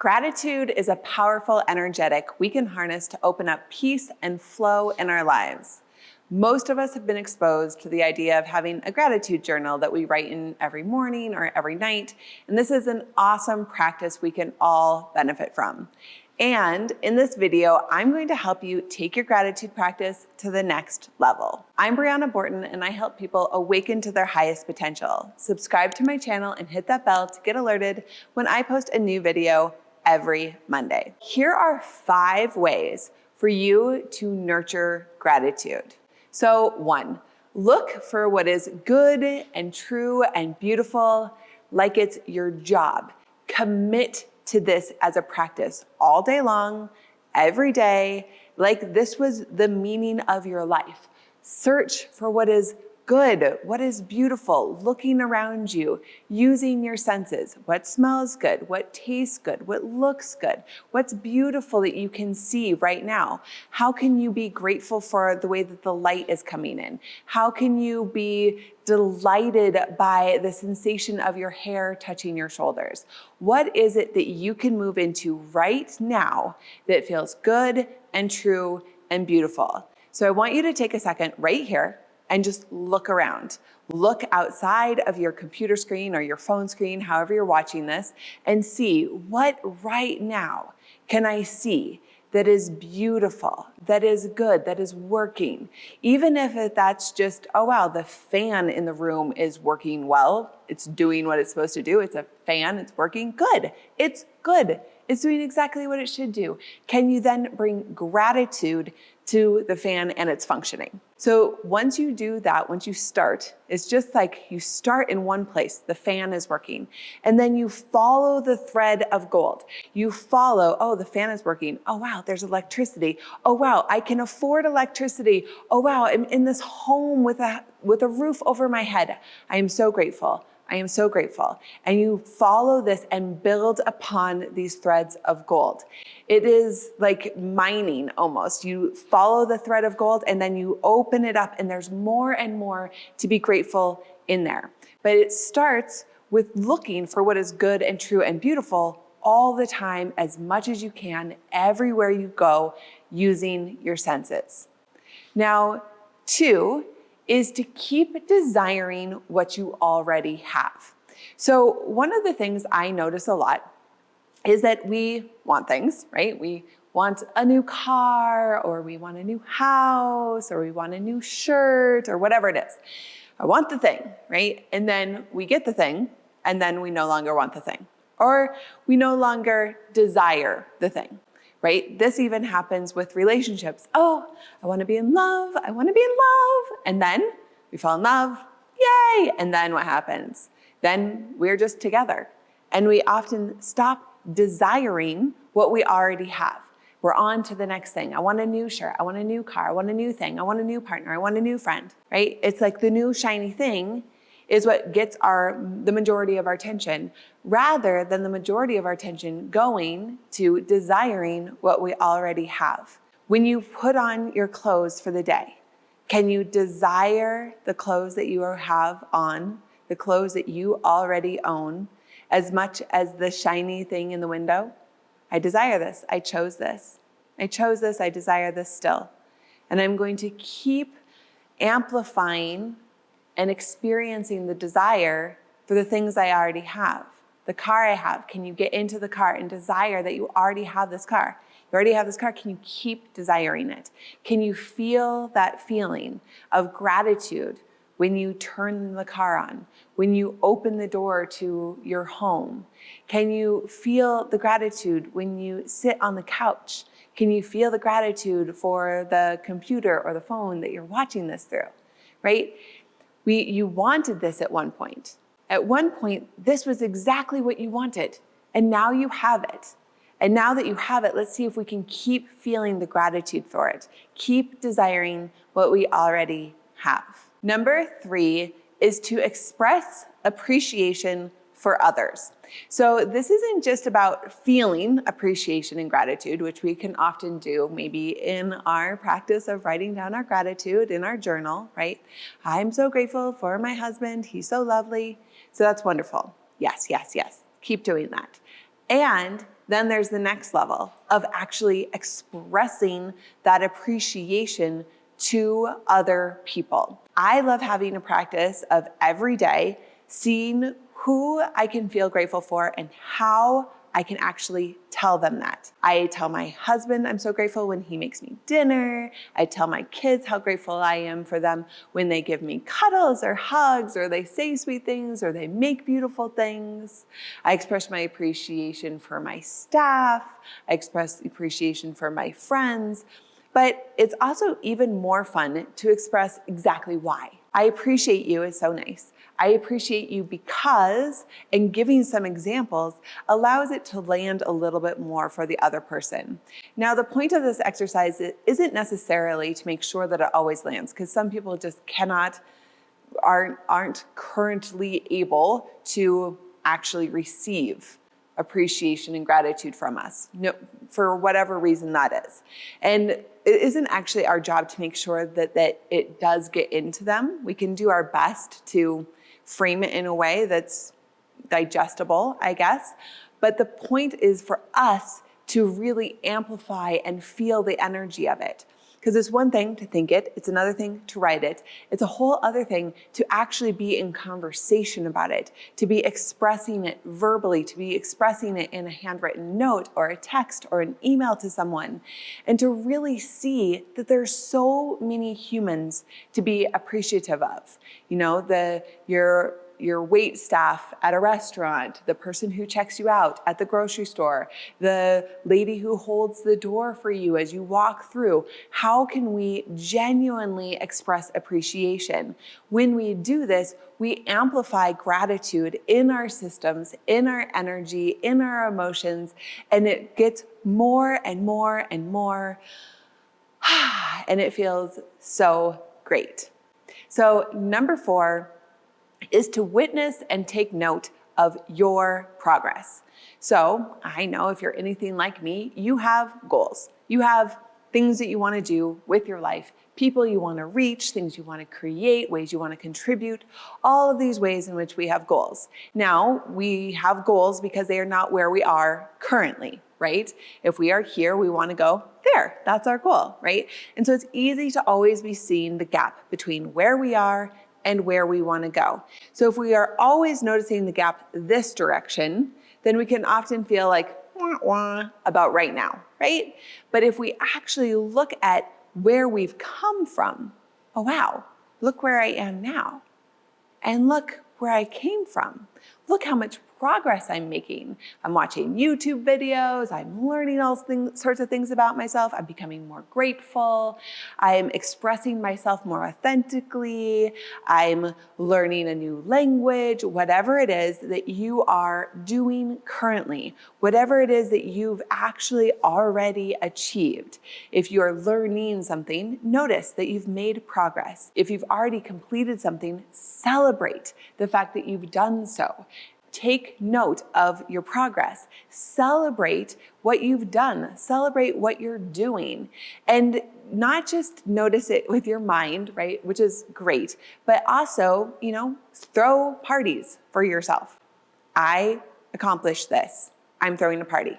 Gratitude is a powerful energetic we can harness to open up peace and flow in our lives. Most of us have been exposed to the idea of having a gratitude journal that we write in every morning or every night, and this is an awesome practice we can all benefit from. And in this video, I'm going to help you take your gratitude practice to the next level. I'm Briana Borten, and I help people awaken to their highest potential. Subscribe to my channel and hit that bell to get alerted when I post a new video every Monday. Here are 5 ways for you to nurture gratitude. So 1, look for what is good and true and beautiful, like it's your job. Commit to this as a practice all day long, every day, like this was the meaning of your life. Search for what is good, what is beautiful, looking around you, using your senses. What smells good, what tastes good, what looks good, what's beautiful that you can see right now. How can you be grateful for the way that the light is coming in? How can you be delighted by the sensation of your hair touching your shoulders? What is it that you can move into right now that feels good and true and beautiful? So I want you to take a second right here and just look around. Look outside of your computer screen or your phone screen, however you're watching this, and see what right now can I see that is beautiful, that is good, that is working. Even if that's just, oh wow, the fan in the room is working well, it's doing what it's supposed to do, it's a fan, it's working, good, it's good. It's doing exactly what it should do. Can you then bring gratitude to the fan and its functioning? So once you do that, once you start, it's just like you start in one place, the fan is working, and then you follow the thread of gold. You follow, oh, the fan is working. Oh, wow, there's electricity. Oh, wow, I can afford electricity. Oh, wow, I'm in this home with a roof over my head. I am so grateful. I am so grateful. And you follow this and build upon these threads of gold. It is like mining almost. You follow the thread of gold and then you open it up and there's more and more to be grateful in there. But it starts with looking for what is good and true and beautiful all the time, as much as you can, everywhere you go, using your senses. Now, 2, is to keep desiring what you already have. So one of the things I notice a lot is that we want things, right? We want a new car, or we want a new house, or we want a new shirt, or whatever it is. I want the thing, right? And then we get the thing, and then we no longer want the thing. Or we no longer desire the thing. Right? This even happens with relationships. Oh, I want to be in love. I want to be in love. And then we fall in love. Yay. And then what happens? Then we're just together. And we often stop desiring what we already have. We're on to the next thing. I want a new shirt. I want a new car. I want a new thing. I want a new partner. I want a new friend, right? It's like the new shiny thing is what gets the majority of our attention, rather than the majority of our attention going to desiring what we already have. When you put on your clothes for the day, can you desire the clothes that you have on, the clothes that you already own, as much as the shiny thing in the window? I desire this. I chose this. I chose this. I desire this still. And I'm going to keep amplifying and experiencing the desire for the things I already have. The car I have, can you get into the car and desire that you already have this car? You already have this car, can you keep desiring it? Can you feel that feeling of gratitude when you turn the car on, when you open the door to your home? Can you feel the gratitude when you sit on the couch? Can you feel the gratitude for the computer or the phone that you're watching this through, right? You wanted this at one point. At one point, this was exactly what you wanted, and now you have it. And now that you have it, let's see if we can keep feeling the gratitude for it. Keep desiring what we already have. Number 3 is to express appreciation for others. So this isn't just about feeling appreciation and gratitude, which we can often do maybe in our practice of writing down our gratitude in our journal, right? I'm so grateful for my husband. He's so lovely. So that's wonderful. Yes, yes, yes. Keep doing that. And Then there's the next level of actually expressing that appreciation to other people. I love having a practice of every day seeing who I can feel grateful for and how I can actually tell them that. I tell my husband I'm so grateful when he makes me dinner. I tell my kids how grateful I am for them when they give me cuddles or hugs, or they say sweet things, or they make beautiful things. I express my appreciation for my staff. I express appreciation for my friends. But it's also even more fun to express exactly why. I appreciate you is so nice. I appreciate you because, and giving some examples allows it to land a little bit more for the other person. Now, the point of this exercise isn't necessarily to make sure that it always lands, because some people just aren't currently able to actually receive appreciation and gratitude from us, for whatever reason that is. And it isn't actually our job to make sure that it does get into them. We can do our best to frame it in a way that's digestible, I guess. But the point is for us to really amplify and feel the energy of it. Because it's one thing to think it, it's another thing to write it. It's a whole other thing to actually be in conversation about it, to be expressing it verbally, to be expressing it in a handwritten note or a text or an email to someone, and to really see that there's so many humans to be appreciative of. You know, your wait staff at a restaurant, the person who checks you out at the grocery store, the lady who holds the door for you as you walk through. How can we genuinely express appreciation? When we do this, we amplify gratitude in our systems, in our energy, in our emotions, and it gets more and more and more, and it feels so great. So number 4 is to witness and take note of your progress. So I know if you're anything like me, you have goals. You have things that you want to do with your life, people you want to reach, things you want to create, ways you want to contribute, all of these ways in which we have goals. Now, we have goals because they are not where we are currently, right? If we are here, we want to go there. That's our goal, right? And so it's easy to always be seeing the gap between where we are and where we want to go. So if we are always noticing the gap this direction, then we can often feel like wah, wah about right now, right? But if we actually look at where we've come from, oh wow, look where I am now. And look where I came from. Look how much progress I'm making. I'm watching YouTube videos. I'm learning all sorts of things about myself. I'm becoming more grateful. I'm expressing myself more authentically. I'm learning a new language. Whatever it is that you are doing currently, whatever it is that you've actually already achieved. If you're learning something, notice that you've made progress. If you've already completed something, celebrate the fact that you've done so. Take note of your progress. Celebrate what you've done. Celebrate what you're doing. And not just notice it with your mind, right? Which is great, but also, throw parties for yourself. I accomplished this. I'm throwing a party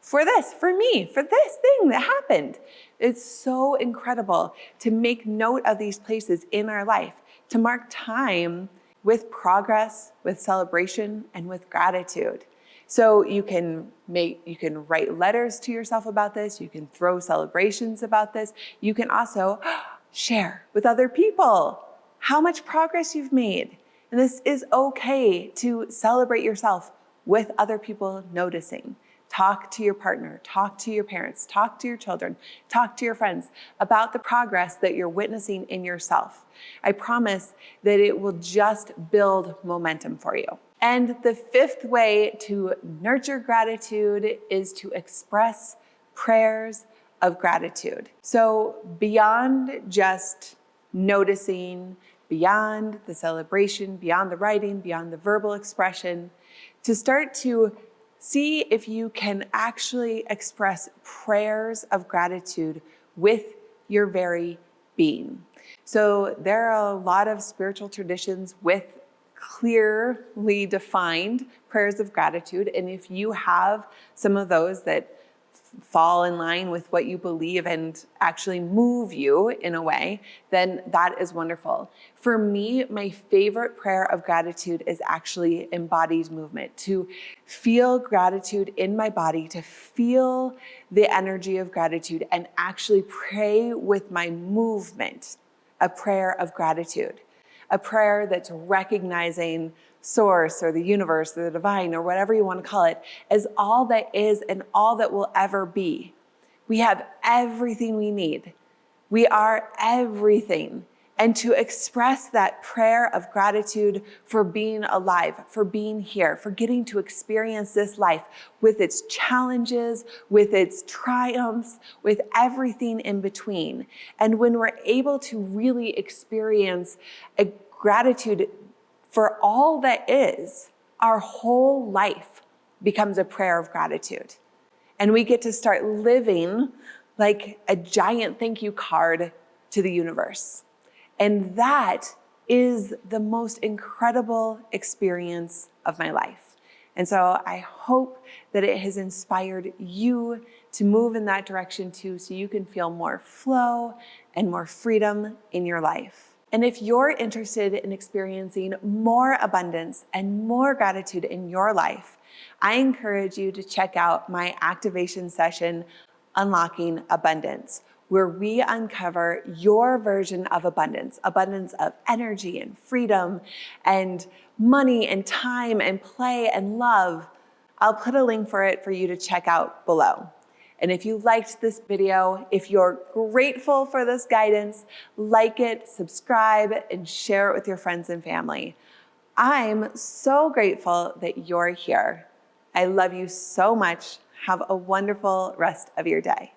for this, for me, for this thing that happened. It's so incredible to make note of these places in our life, to mark time with progress, with celebration, and with gratitude. So you can write letters to yourself about this. You can throw celebrations about this. You can also share with other people how much progress you've made. And this is okay to celebrate yourself with other people noticing. Talk to your partner, talk to your parents, talk to your children, talk to your friends about the progress that you're witnessing in yourself. I promise that it will just build momentum for you. And the 5th way to nurture gratitude is to express prayers of gratitude. So beyond just noticing, beyond the celebration, beyond the writing, beyond the verbal expression, to start to see if you can actually express prayers of gratitude with your very being. So there are a lot of spiritual traditions with clearly defined prayers of gratitude. And if you have some of those that fall in line with what you believe and actually move you in a way, then that is wonderful. For me, my favorite prayer of gratitude is actually embodied movement, to feel gratitude in my body, to feel the energy of gratitude and actually pray with my movement, a prayer of gratitude, a prayer that's recognizing source or the universe or the divine or whatever you want to call it as all that is and all that will ever be. We have everything we need. We are everything. And to express that prayer of gratitude for being alive, for being here, for getting to experience this life with its challenges, with its triumphs, with everything in between. And when we're able to really experience a gratitude for all that is, our whole life becomes a prayer of gratitude. And we get to start living like a giant thank you card to the universe. And that is the most incredible experience of my life. And so I hope that it has inspired you to move in that direction too, so you can feel more flow and more freedom in your life. And if you're interested in experiencing more abundance and more gratitude in your life, I encourage you to check out my activation session, Unlocking Abundance, where we uncover your version of abundance of energy and freedom and money and time and play and love. I'll put a link for it for you to check out below. And if you liked this video, if you're grateful for this guidance, like it, subscribe, and share it with your friends and family. I'm so grateful that you're here. I love you so much. Have a wonderful rest of your day.